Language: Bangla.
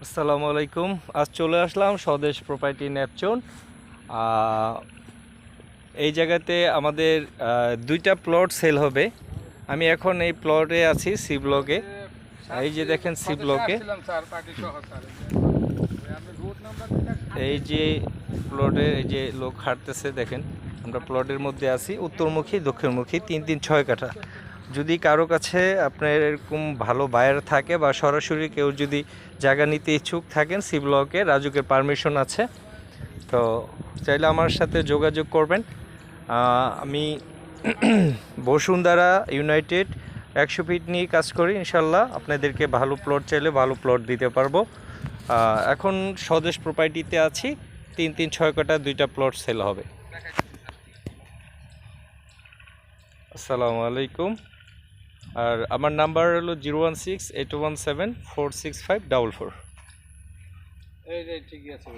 আসসালামু আলাইকুম। আজ চলে আসলাম স্বদেশ প্রপার্টি নেপচুন। এই জায়গাতে আমাদের দুইটা প্লট সেল হবে। আমি এখন এই প্লটে আছি, সি ব্লকে। এই যে দেখেন সি ব্লকে, এই যে প্লটে এই যে লোক হাঁটতেছে দেখেন। আমরা প্লটের মধ্যে আছি, উত্তরমুখী দক্ষিণমুখী 3-6 কাঠা। যদি কারো কাছে আপনার এরকম ভালো বায়ার থাকে বা সরাসরি কেউ যদি জায়গা নিতে ইচ্ছুক থাকেন, সি ব্লকে রাজুকের পারমিশন আছে, তো চাইলে আমার সাথে যোগাযোগ করবেন। আমি বসুন্ধরা ইউনাইটেড 100 ফিট নিয়ে কাজ করি। ইনশাল্লাহ আপনাদেরকে ভালো প্লট চাইলে ভালো প্লট দিতে পারবো। এখন স্বদেশ প্রপার্টিতে আছি, 3-6 কাঠা দুইটা প্লট সেল হবে। আসসালামু আলাইকুম। আর আমার নাম্বার হলো 016-817-46544। এই ঠিকই আছে।